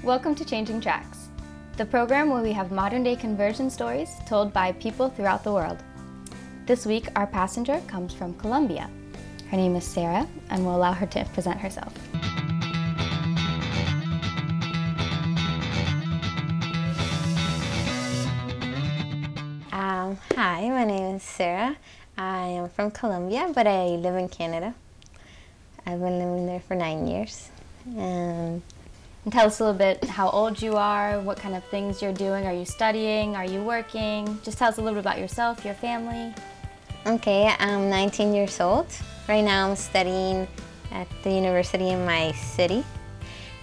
Welcome to Changing Tracks, the program where we have modern-day conversion stories told by people throughout the world. This week, our passenger comes from Colombia. Her name is Sara, and we'll allow her to present herself. Hi, my name is Sara. I am from Colombia, but I live in Canada. I've been living there for 9 years. And tell us a little bit how old you are, what kind of things you're doing. Are you studying? Are you working? Just tell us a little bit about yourself, your family. Okay, I'm 19 years old. Right now I'm studying at the university in my city,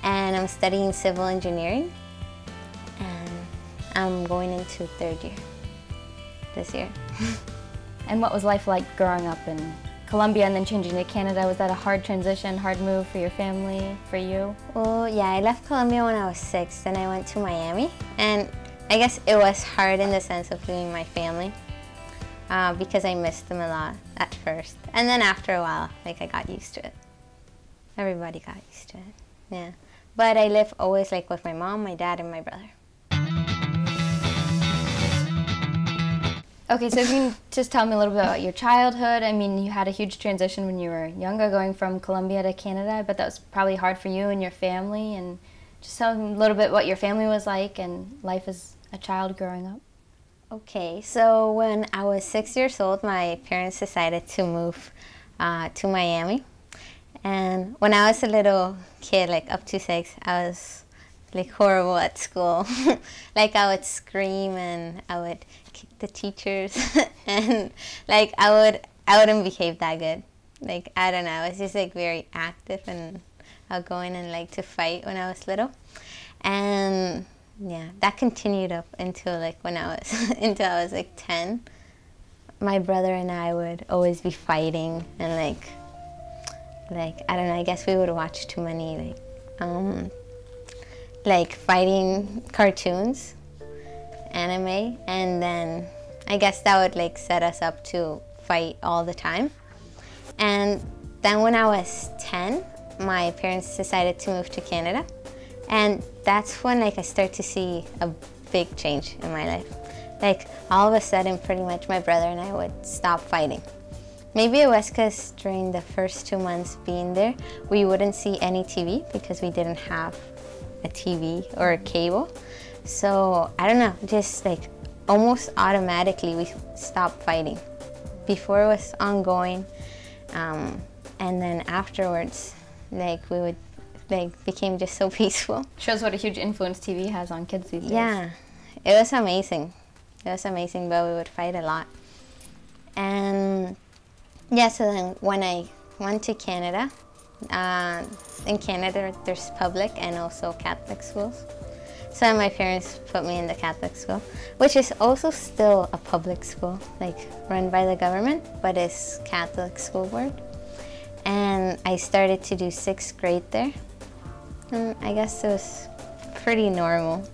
and I'm studying civil engineering, and I'm going into third year this year. And what was life like growing up in Colombia and then changing to Canada? Was that a hard transition, hard move for your family, for you? Well, yeah, I left Colombia when I was 6, then I went to Miami, and I guess it was hard in the sense of leaving my family because I missed them a lot at first. And then after a while, like, I got used to it. Everybody got used to it, yeah. But I live always like with my mom, my dad, and my brother. Okay, so if you can just tell me a little bit about your childhood. I mean, you had a huge transition when you were younger, going from Colombia to Canada, but that was probably hard for you and your family. And just tell me a little bit what your family was like and life as a child growing up. Okay, so when I was 6 years old, my parents decided to move to Miami. And when I was a little kid, like up to 6, I was like horrible at school. Like, I would scream and I would kick the teachers and like I wouldn't behave that good. Like, I don't know, I was just like very active and outgoing and like to fight when I was little. And yeah, that continued up until like when I was until I was like 10. My brother and I would always be fighting, and like I don't know, I guess we would watch too many like fighting cartoons, anime, and then I guess that would like set us up to fight all the time. And then when I was 10, my parents decided to move to Canada, and that's when like I start to see a big change in my life. Like, all of a sudden, pretty much my brother and I would stop fighting. Maybe it was because during the first 2 months being there, we wouldn't see any TV because we didn't have a TV or a cable. So I don't know, just like almost automatically we stopped fighting. Before it was ongoing, and then afterwards, like, we would like became just so peaceful. Shows what a huge influence TV has on kids these days. Yeah, it was amazing. It was amazing, but we would fight a lot. And yeah, so then when I went to Canada, in Canada there's public and also Catholic schools. So my parents put me in the Catholic school, which is also still a public school, like run by the government, but it's Catholic school board. And I started to do 6th grade there. And I guess it was pretty normal.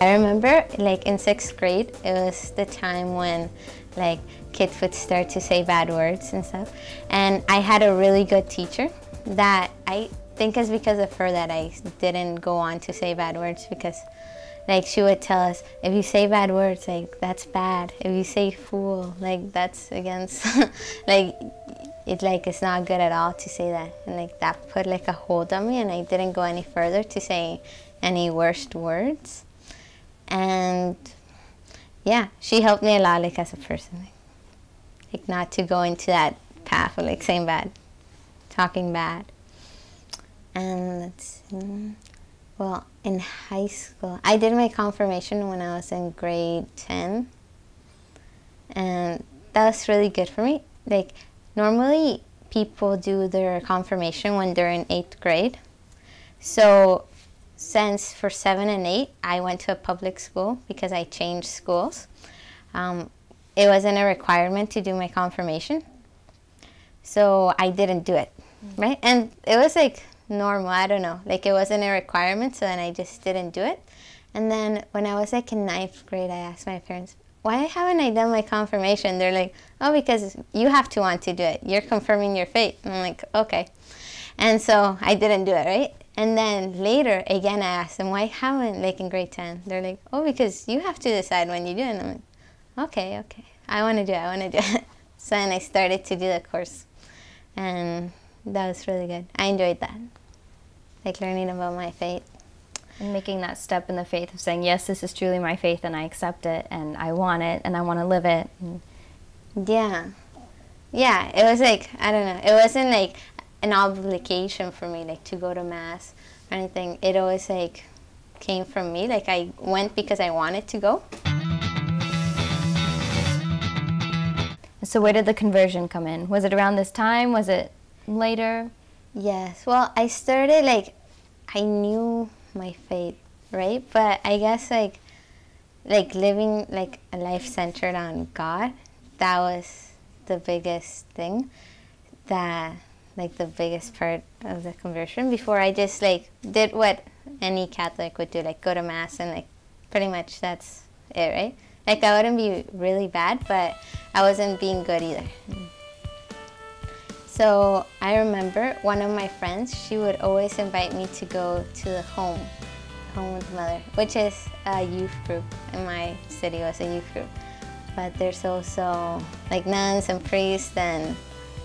I remember like in 6th grade, it was the time when like kids would start to say bad words and stuff. And I had a really good teacher that I think is because of her that I didn't go on to say bad words, because like she would tell us, if you say bad words, like that's bad. If you say fool, like that's against like it's not good at all to say that. And like that put like a hold on me, and I didn't go any further to say any worst words. And yeah, she helped me a lot, like as a person, like not to go into that path of like saying bad, talking bad. And let's see, well, in high school, I did my confirmation when I was in grade 10, and that was really good for me. Like, normally people do their confirmation when they're in 8th grade. So since for 7 and 8, I went to a public school because I changed schools. It wasn't a requirement to do my confirmation, so I didn't do it, right? And it was like normal, I don't know, like it wasn't a requirement, so then I just didn't do it. And then when I was like in 9th grade, I asked my parents, why haven't I done my confirmation? They're like, oh, because you have to want to do it. You're confirming your faith. And I'm like, okay. And so I didn't do it, right? And then later, again, I asked them, why haven't, like in grade 10? They're like, oh, because you have to decide when you do it. And I'm like, okay, I want to do it. So then I started to do the course. And that was really good. I enjoyed that, like learning about my faith. And making that step in the faith of saying, yes, this is truly my faith and I accept it and I want it and I want to live it. Yeah, it was like, I don't know, it wasn't like an obligation for me like to go to Mass or anything. It always like came from me, like I went because I wanted to go. So where did the conversion come in? Was it around this time? Was it later? Yes, well, I started like, I knew my faith, right? But I guess like living like a life centered on God, that was the biggest thing, that like the biggest part of the conversion. Before I just like did what any Catholic would do, like go to Mass and like pretty much that's it, right? Like I wouldn't be really bad, but I wasn't being good either. So I remember one of my friends, she would always invite me to go to the home with the mother, which is a youth group. In my city was a youth group. But there's also like nuns and priests, and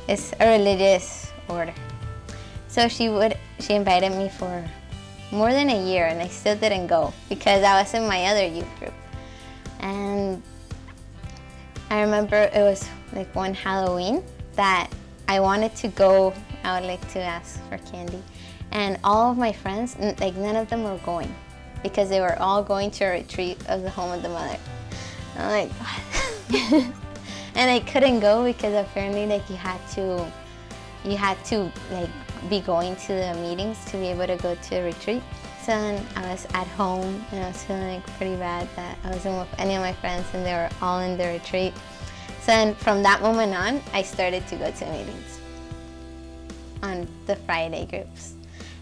it's a religious order. So she invited me for more than a year, and I still didn't go because I was in my other youth group. And I remember it was like one Halloween that I wanted to go. I would like to ask for candy. And all of my friends, like none of them were going because they were all going to a retreat of the home of the mother. I'm like, what? And I couldn't go because apparently like you had to like be going to the meetings to be able to go to a retreat. So then I was at home and I was feeling like pretty bad that I wasn't with any of my friends and they were all in the retreat. So then from that moment on, I started to go to meetings on the Friday groups.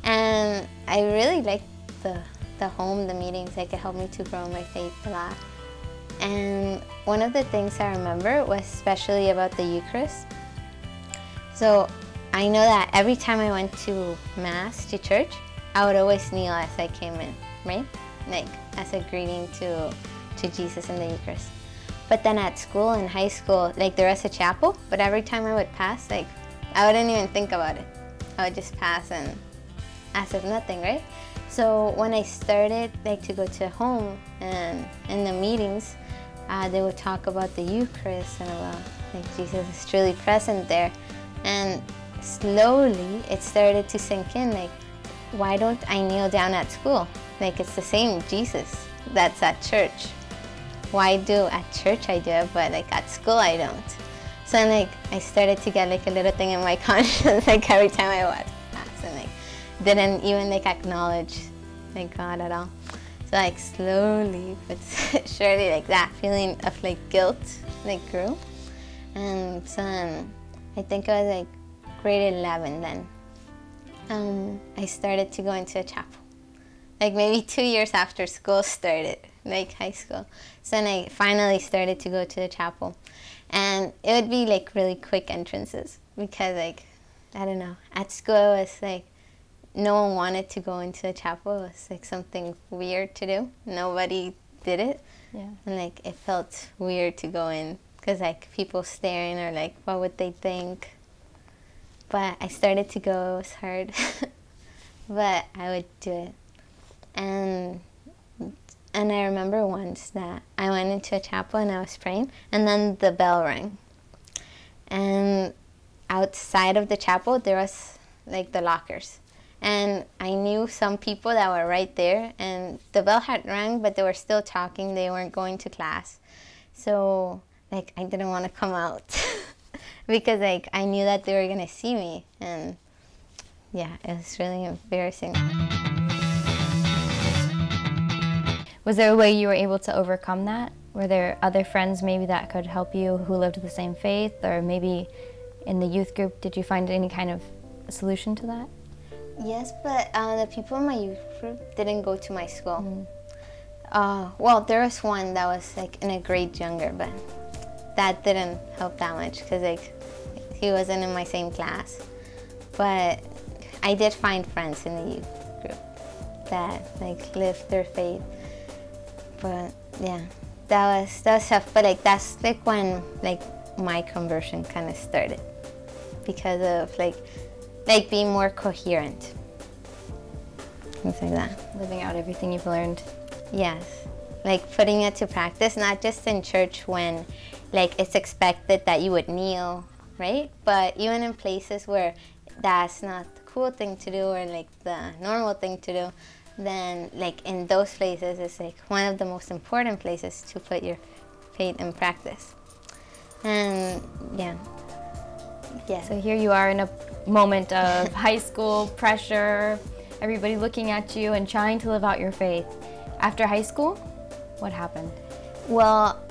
And I really liked the home, the meetings. Like it helped me to grow my faith a lot. And one of the things I remember was especially about the Eucharist. So I know that every time I went to Mass, to church, I would always kneel as I came in, right? Like as a greeting to Jesus in the Eucharist. But then at school, in high school, like there was a chapel, but every time I would pass, like I wouldn't even think about it. I would just pass and as if nothing, right? So when I started like to go to home and in the meetings, they would talk about the Eucharist and about like Jesus is truly present there. And slowly it started to sink in, like, why don't I kneel down at school? Like it's the same Jesus that's at church. Why do at church I do it, but like at school I don't? So then like I started to get like a little thing in my conscience, like every time I walked past and like didn't even like acknowledge like God at all. So like slowly but surely like that feeling of like guilt like grew. And so then I think I was like grade 11 then. I started to go into a chapel. Like maybe 2 years after school started, like high school. So then I finally started to go to the chapel. And it would be like really quick entrances because like, I don't know, at school it was like, no one wanted to go into the chapel. It was like something weird to do. Nobody did it. Yeah. And like it felt weird to go in because like people staring or like, what would they think? But I started to go, it was hard. But I would do it. And I remember once that I went into a chapel and I was praying, and then the bell rang. And outside of the chapel, there was like the lockers. And I knew some people that were right there, and the bell had rang, but they were still talking. They weren't going to class. So like I didn't want to come out because like I knew that they were going to see me. And yeah, it was really embarrassing. Was there a way you were able to overcome that? Were there other friends maybe that could help you who lived the same faith? Or maybe in the youth group, did you find any kind of solution to that? Yes, but the people in my youth group didn't go to my school. Well, there was one that was like in a grade younger, but that didn't help that much because like he wasn't in my same class. But I did find friends in the youth that like live their faith. But yeah, that was tough. But like that's like when like my conversion kind of started, because of like being more coherent, things like that. Living out everything you've learned. Yes, like putting it to practice, not just in church when like it's expected that you would kneel, right? But even in places where that's not the cool thing to do or like the normal thing to do, then like in those places it's like one of the most important places to put your faith in practice. And yeah. So here you are in a moment of high school pressure, everybody looking at you and trying to live out your faith. After high school, what happened? Well,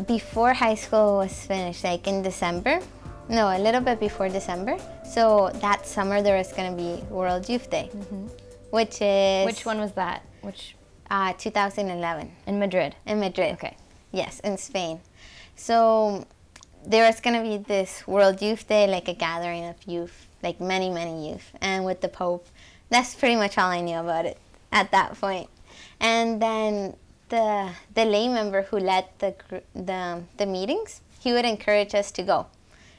before high school was finished, like in December, no, a little bit before December. So that summer there was going to be World Youth Day, which is... Which one was that? 2011. In Madrid? In Madrid. Okay. Yes, in Spain. So there was going to be this World Youth Day, like a gathering of youth, like many, many youth. And with the Pope, that's pretty much all I knew about it at that point. And then the lay member who led the meetings, he would encourage us to go.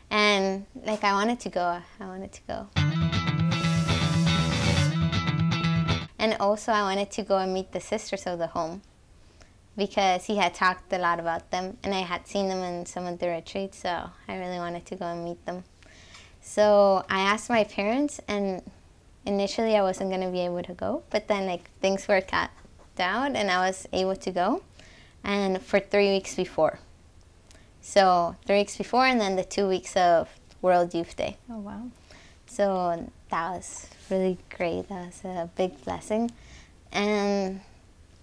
And like I wanted to go. And also I wanted to go and meet the sisters of the home, because he had talked a lot about them and I had seen them in some of the retreats, so I really wanted to go and meet them. So I asked my parents, and initially I wasn't going to be able to go, but then like things worked out and I was able to go, and for 3 weeks before. So 3 weeks before, and then the 2 weeks of World Youth Day. Oh, wow. So that was really great. That was a big blessing. And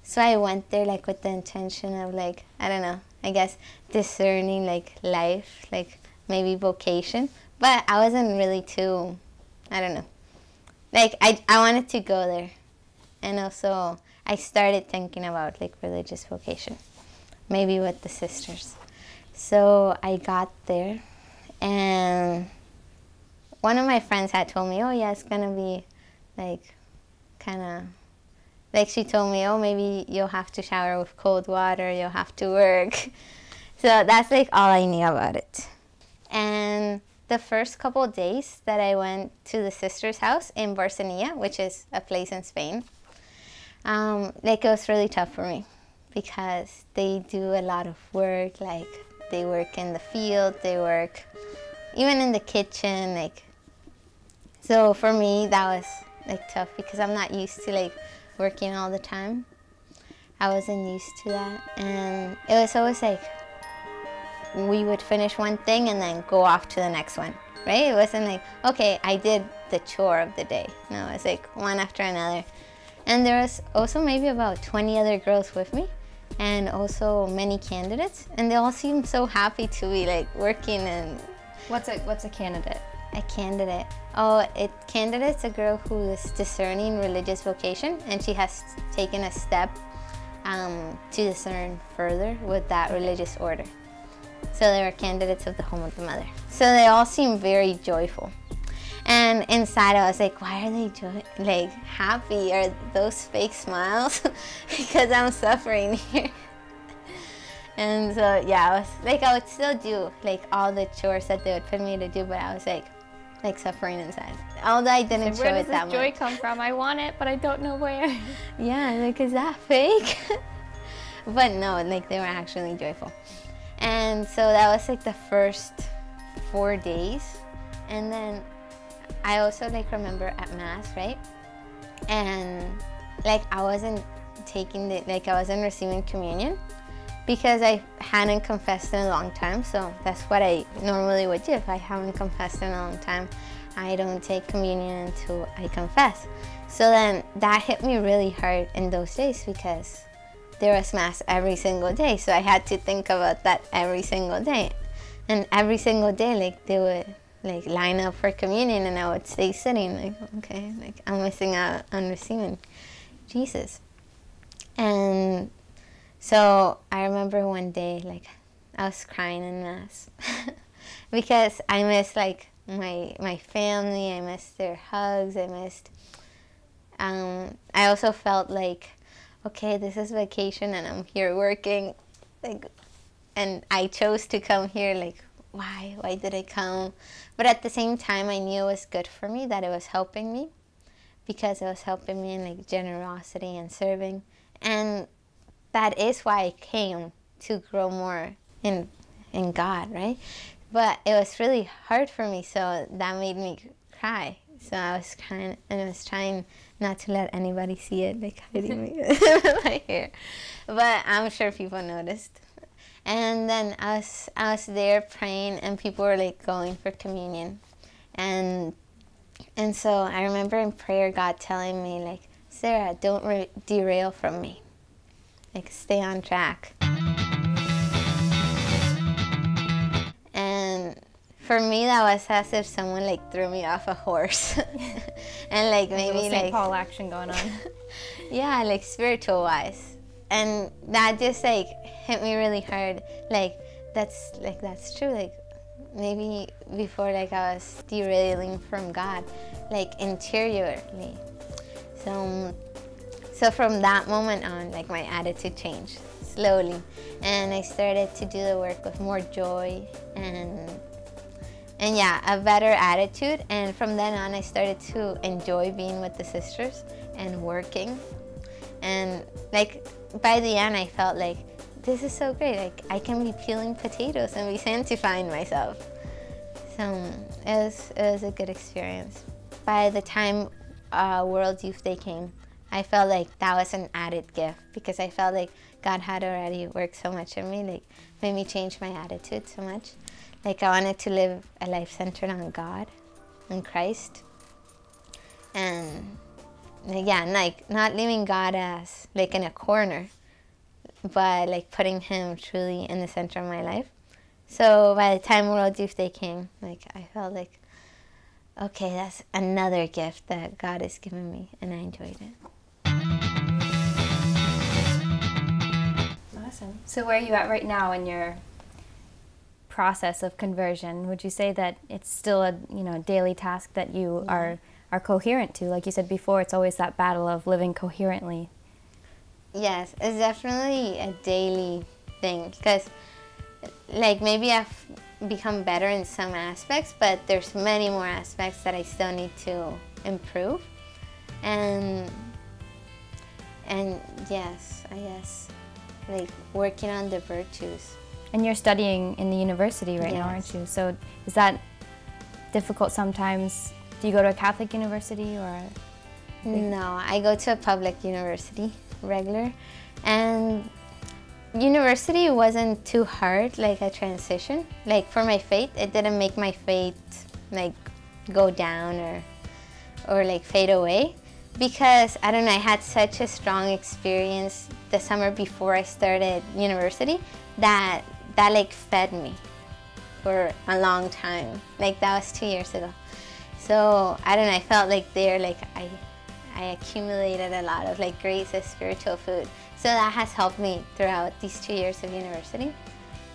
so I went there like with the intention of like, I don't know, I guess discerning like life, like maybe vocation. But I wasn't really too, I don't know. Like I wanted to go there. And also I started thinking about like religious vocation, maybe with the sisters. So I got there, and one of my friends had told me, oh yeah, it's gonna be like kind of, like she told me, oh maybe you'll have to shower with cold water, you'll have to work. So that's like all I knew about it. And the first couple of days that I went to the sister's house in Barcelona, which is a place in Spain, like it was really tough for me, because they do a lot of work, like they work in the field, they work even in the kitchen, like. So for me that was like tough, because I'm not used to like working all the time. I wasn't used to that, and it was always like we would finish one thing and then go off to the next one, right? It wasn't like, okay, I did the chore of the day. No, it was like one after another. And there was also maybe about 20 other girls with me, and also many candidates, and they all seemed so happy to be like working. And what's a candidate? A candidate. Oh, candidate's a girl who is discerning religious vocation, and she has taken a step to discern further with that religious order. So they were candidates of the Home of the Mother. So they all seemed very joyful. And inside I was like, why are they like happy? Are those fake smiles? Because I'm suffering here. And so yeah, I was like, I would still do like all the chores that they would put me to do, but I was like suffering inside. Although I didn't show it that much. Where does this joy come from? I want it, but I don't know where. Yeah, like, is that fake? But no, like they were actually joyful. And so that was like the first 4 days. And then I also like remember at Mass, right? And like I wasn't I wasn't receiving communion, because I hadn't confessed in a long time. So that's what I normally would do. If I haven't confessed in a long time, I don't take communion until I confess. So then that hit me really hard in those days, because there was Mass every single day. So I had to think about that every single day. And every single day, like they would like line up for communion, and I would stay sitting like, okay, like I'm missing out on receiving Jesus. And so I remember one day, like I was crying in Mass because I missed like my family, I missed their hugs, I missed I also felt like, okay, this is vacation and I'm here working, like, and I chose to come here, like, why did I come? But at the same time, I knew it was good for me, that it was helping me, because it was helping me in like generosity and serving. And that is why I came, to grow more in God, right? But it was really hard for me, so that made me cry. So I was crying, and I was trying not to let anybody see it, like hiding my hair. But I'm sure people noticed. And then I was there praying, and people were like going for communion. And so I remember in prayer God telling me, like, Sarah, don't derail from me. Like, stay on track. And for me, that was as if someone like threw me off a horse. And like maybe St. like Paul action going on. yeah, like spiritual wise. And that just like hit me really hard. Like that's true. Like maybe before, like I was derailing from God, like interiorly. So from that moment on, like my attitude changed slowly, and I started to do the work with more joy and yeah, a better attitude. And from then on, I started to enjoy being with the sisters and working. And like by the end, I felt like this is so great. Like I can be peeling potatoes and be sanctifying myself. So it was a good experience. By the time World Youth Day came, I felt like that was an added gift, because I felt like God had already worked so much in me, like made me change my attitude so much. Like I wanted to live a life centered on God and Christ. And yeah, like not leaving God as like in a corner, but like putting him truly in the center of my life. So by the time World Youth Day came, like I felt like, okay, that's another gift that God has given me, and I enjoyed it. Awesome. So where are you at right now in your process of conversion? Would you say that it's still a daily task that you are coherent to? Like you said before, it's always that battle of living coherently. Yes, it's definitely a daily thing, because like maybe I've become better in some aspects, but there's many more aspects that I still need to improve. And yes, I guess like working on the virtues. And you're studying in the university right now, aren't you? So is that difficult sometimes? Do you go to a Catholic university or? No, I go to a public university, regular. And university wasn't too hard, like a transition. Like for my faith, it didn't make my faith like go down or like fade away. Because, I don't know, I had such a strong experience the summer before I started university that like fed me for a long time. Like that was 2 years ago. So, I don't know, I felt like there, like I accumulated a lot of like grace as spiritual food. So that has helped me throughout these 2 years of university.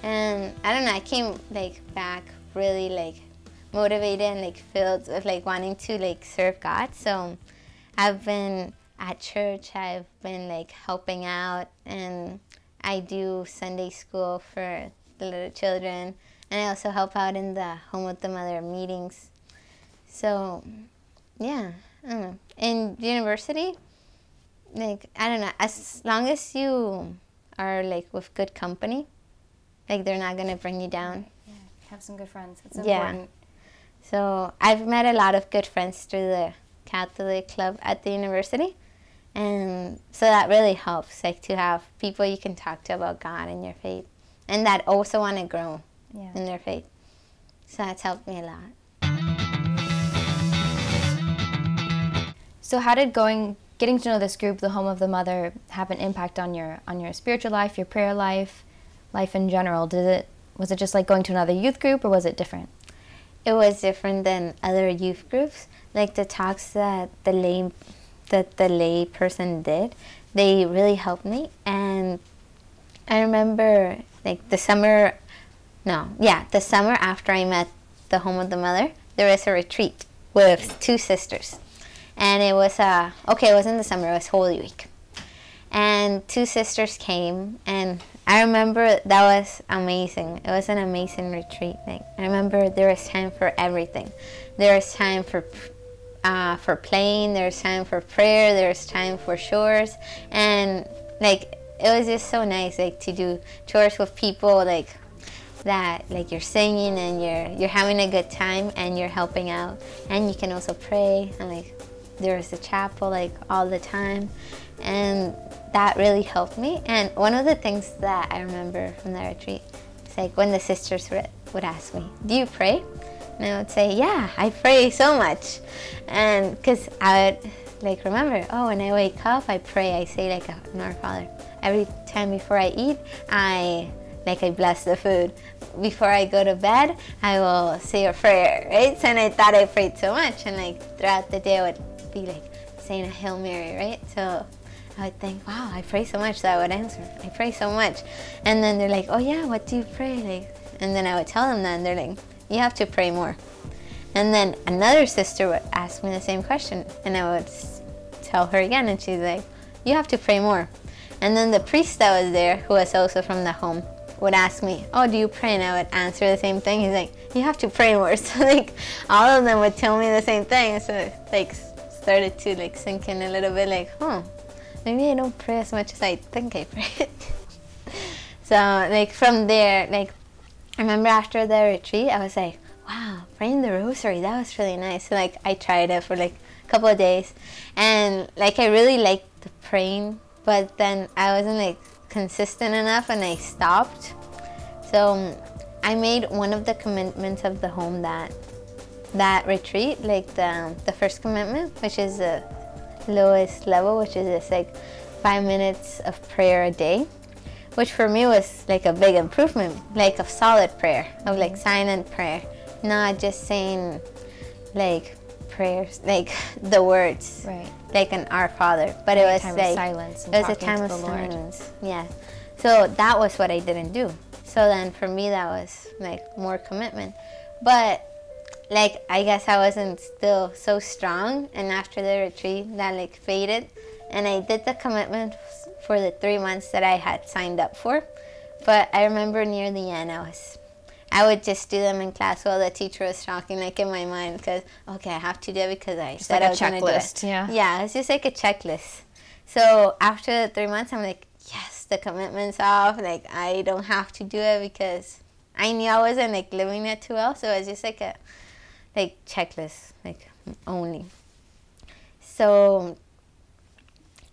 And I don't know, I came like back really like motivated and like filled with like wanting to like serve God. So I've been at church, I've been like helping out, and I do Sunday school for the little children, and I also help out in the Home with the Mother meetings. So yeah, I don't know. In university, like I don't know, as long as you are like with good company, like they're not gonna bring you down. Yeah, have some good friends. It's important. So I've met a lot of good friends through the Catholic club at the university, and so that really helps, like to have people you can talk to about God and your faith, and that also want to grow in their faith. So that's helped me a lot. So how did getting to know this group, the Home of the Mother, have an impact on your spiritual life, your prayer life in general? Was it just like going to another youth group, or was it different? It was different than other youth groups. Like the talks that the lay person did, they really helped me. And I remember like the summer after I met the Home of the Mother, there was a retreat with 2 sisters. And it was, okay, it wasn't the summer, it was Holy Week. And 2 sisters came, and I remember that was amazing. It was an amazing retreat. Like, I remember there was time for everything. There was time for playing, there was time for prayer, there was time for chores, and like, it was just so nice, like, to do chores with people like that, like, you're singing and you're having a good time and you're helping out, and you can also pray, and like, there was a chapel like all the time, and that really helped me. And one of the things that I remember from that retreat is like when the sisters would ask me, "Do you pray?" And I would say, "Yeah, I pray so much," and because I would like remember, oh, when I wake up, I pray. I say like an Our Father. Every time before I eat, I bless the food. Before I go to bed, I will say a prayer, right? So, and I thought I prayed so much, and like throughout the day, I would be like saying a Hail Mary, right? So I would think, wow, I pray so much. So I would answer, I pray so much. And then they're like, oh yeah, what do you pray? Like, and then I would tell them that, and they're like, you have to pray more. And then another sister would ask me the same question, and I would tell her again, and she's like, you have to pray more. And then the priest that was there, who was also from the home, would ask me, oh, do you pray? And I would answer the same thing. He's like, you have to pray more. So like, all of them would tell me the same thing. So it like started to like sink in a little bit, like, maybe I don't pray as much as I think I pray. So like from there, like, I remember after the retreat, I was like, wow, praying the rosary, that was really nice. So like, I tried it for like a couple of days, and like, I really liked the praying, but then I wasn't like consistent enough, and I stopped. So I made one of the commitments of the home that retreat, like the first commitment, which is the lowest level, which is just like 5 minutes of prayer a day, which for me was like a big improvement, like of solid prayer, of like silent prayer, not just saying like prayers, like the words, right, like an Our Father, but it was like silence. It was a time of silence. Yeah. So that was what I didn't do. So then for me, that was like more commitment. But like, I guess I wasn't still so strong, and after the retreat, that like faded, and I did the commitment for the 3 months that I had signed up for. But I remember near the end, I would just do them in class while the teacher was talking, like in my mind, because, okay, I have to do it because I said I was going to do it. Checklist, yeah. Yeah, it's just like a checklist. So after the 3 months, I'm like, yes, the commitment's off. Like, I don't have to do it because I knew I wasn't like living it too well. So it's just like a checklist, like only. So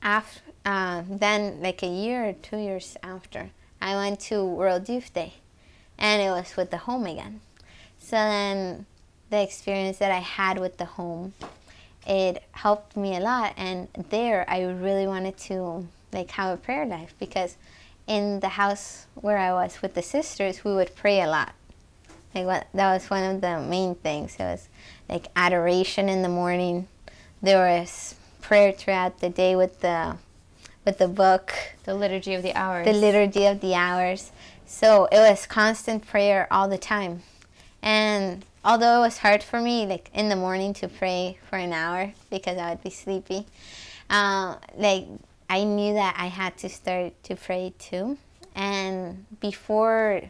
after then, like a year or 2 years after, I went to World Youth Day. And it was with the home again. So then the experience that I had with the home, it helped me a lot. And there I really wanted to like have a prayer life, because in the house where I was with the sisters, we would pray a lot. Like that was one of the main things. It was like adoration in the morning. There was prayer throughout the day with the book. The Liturgy of the Hours. The Liturgy of the Hours. So it was constant prayer all the time. And although it was hard for me, like in the morning, to pray for an hour because I would be sleepy, like I knew that I had to start to pray too. And before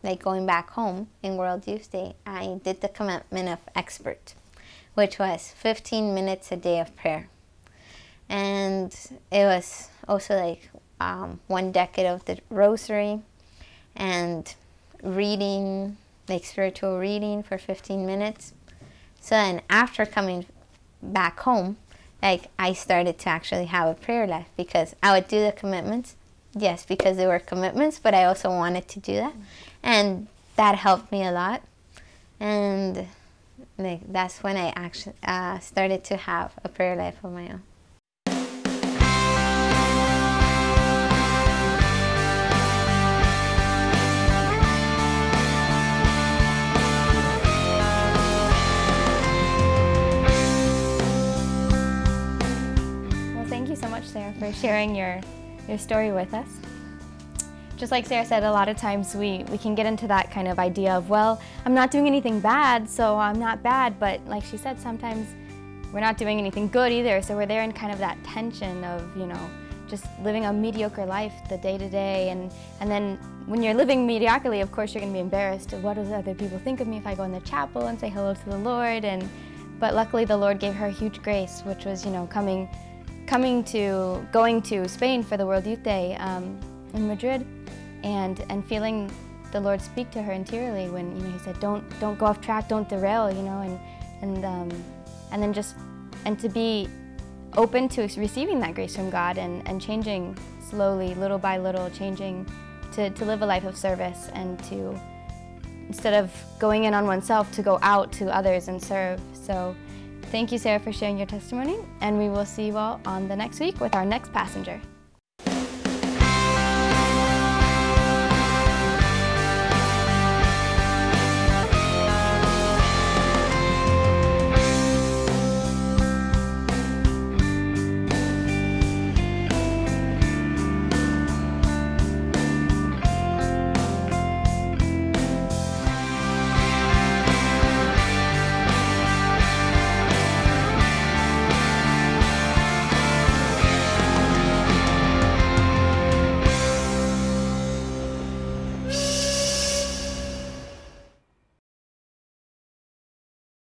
like going back home in World Youth Day, I did the commitment of expert, which was 15 minutes a day of prayer. And it was also like 1 decade of the rosary, and reading, like spiritual reading for 15 minutes. So then after coming back home, like I started to actually have a prayer life, because I would do the commitments, yes, because they were commitments, but I also wanted to do that. And that helped me a lot. And like that's when I actually started to have a prayer life of my own. Sarah, for sharing your story with us. Just like Sarah said, a lot of times we can get into that kind of idea of, well, I'm not doing anything bad, so I'm not bad. But like she said, sometimes we're not doing anything good either. So we're there in kind of that tension of, you know, just living a mediocre life, the day-to-day, and then when you're living mediocrely, of course you're going to be embarrassed of what do other people think of me if I go in the chapel and say hello to the Lord. But luckily the Lord gave her a huge grace, which was, you know, going to Spain for the World Youth Day in Madrid, and feeling the Lord speak to her interiorly when, you know, He said, don't go off track, don't derail, you know, and then just to be open to receiving that grace from God and changing slowly, little by little, changing to live a life of service, and to, instead of going in on oneself, to go out to others and serve. So thank you, Sarah, for sharing your testimony, and we will see you all on the next week with our next passenger.